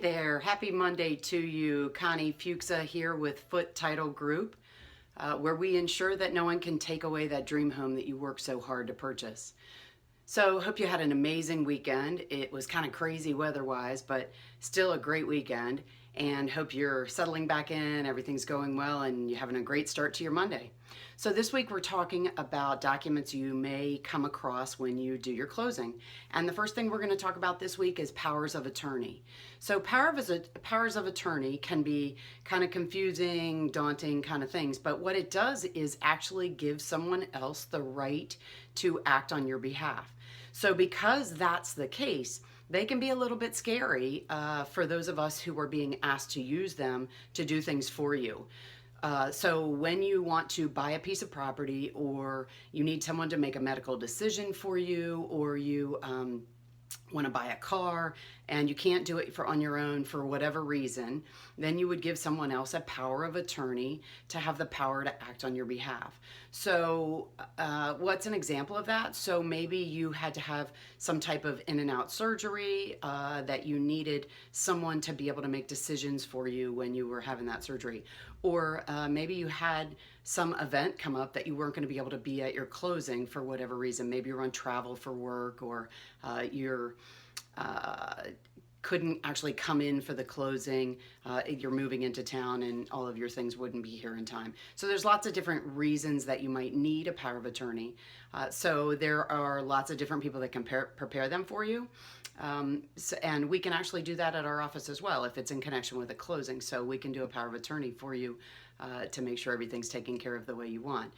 there, happy Monday to you. Connie Fuchsa here with Foot Title Group, where we ensure that no one can take away that dream home that you worked so hard to purchase. So hope you had an amazing weekend. It was kind of crazy weather-wise, but still a great weekend. And hope you're settling back in, everything's going well, and you're having a great start to your Monday. So this week we're talking about documents you may come across when you do your closing. And the first thing we're going to talk about this week is powers of attorney. So powers of attorney can be kind of confusing, daunting kind of things, but what it does is actually give someone else the right to act on your behalf. So because that's the case, they can be a little bit scary for those of us who are being asked to use them to do things for you. So when you want to buy a piece of property, or you need someone to make a medical decision for you, or you want to buy a car and you can't do it on your own for whatever reason, then you would give someone else a power of attorney to have the power to act on your behalf. So what's an example of that? So maybe you had to have some type of in and out surgery that you needed someone to be able to make decisions for you when you were having that surgery. Or maybe you had some event come up that you weren't going to be able to be at your closing for whatever reason. Maybe you're on travel for work, or you're couldn't actually come in for the closing. You're moving into town and all of your things wouldn't be here in time. So there's lots of different reasons that you might need a power of attorney. So there are lots of different people that can prepare them for you. And we can actually do that at our office as well if it's in connection with a closing. So we can do a power of attorney for you to make sure everything's taken care of the way you want.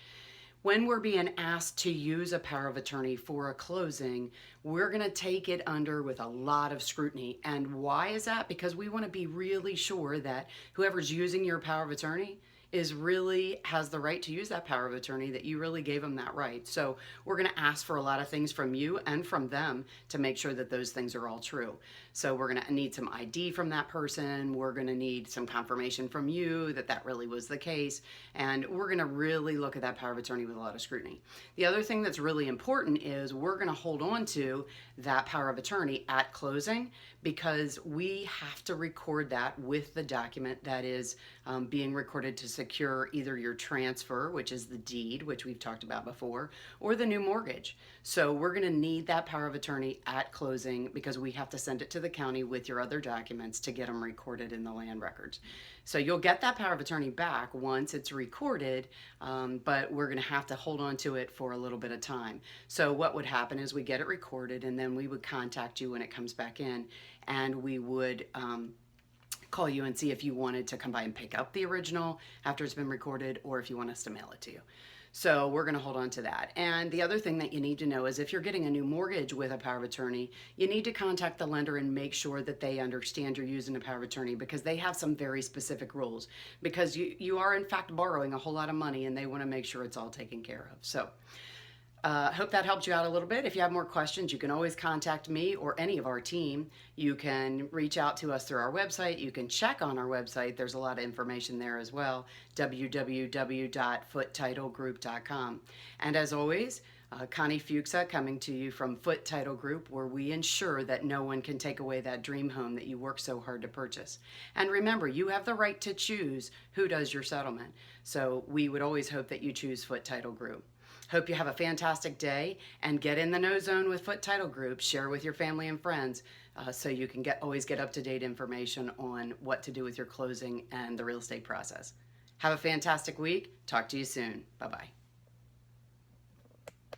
When we're being asked to use a power of attorney for a closing, we're going to take it under with a lot of scrutiny. And why is that? Because we want to be really sure that whoever's using your power of attorney has the right to use that power of attorney, that you really gave them that right. So we're going to ask for a lot of things from you and from them to make sure that those things are all true. So we're going to need some ID from that person. We're going to need some confirmation from you that that really was the case. And we're going to really look at that power of attorney with a lot of scrutiny. The other thing that's really important is we're going to hold on to that power of attorney at closing, because we have to record that with the document that is being recorded to secure either your transfer, which is the deed, which we've talked about before, or the new mortgage. So we're going to need that power of attorney at closing, because we have to send it to the county with your other documents to get them recorded in the land records. So you'll get that power of attorney back once it's recorded, but we're going to have to hold on to it for a little bit of time. So what would happen is we get it recorded, and then we would contact you when it comes back in, and we would call you and see if you wanted to come by and pick up the original after it's been recorded, or if you want us to mail it to you. So we're going to hold on to that. And the other thing that you need to know is if you're getting a new mortgage with a power of attorney, you need to contact the lender and make sure that they understand you're using a power of attorney, because they have some very specific rules, because you are in fact borrowing a whole lot of money, and they want to make sure it's all taken care of. So hope that helped you out a little bit. If you have more questions, you can always contact me or any of our team. You can reach out to us through our website. You can check on our website. There's a lot of information there as well, www.foottitlegroup.com. And as always, Connie Fuchsa coming to you from Foot Title Group, where we ensure that no one can take away that dream home that you worked so hard to purchase. And remember, you have the right to choose who does your settlement. So we would always hope that you choose Foot Title Group. Hope you have a fantastic day, and get in the know zone with Foot Title Group. Share with your family and friends so you can always get up-to-date information on what to do with your closing and the real estate process. Have a fantastic week. Talk to you soon. Bye-bye.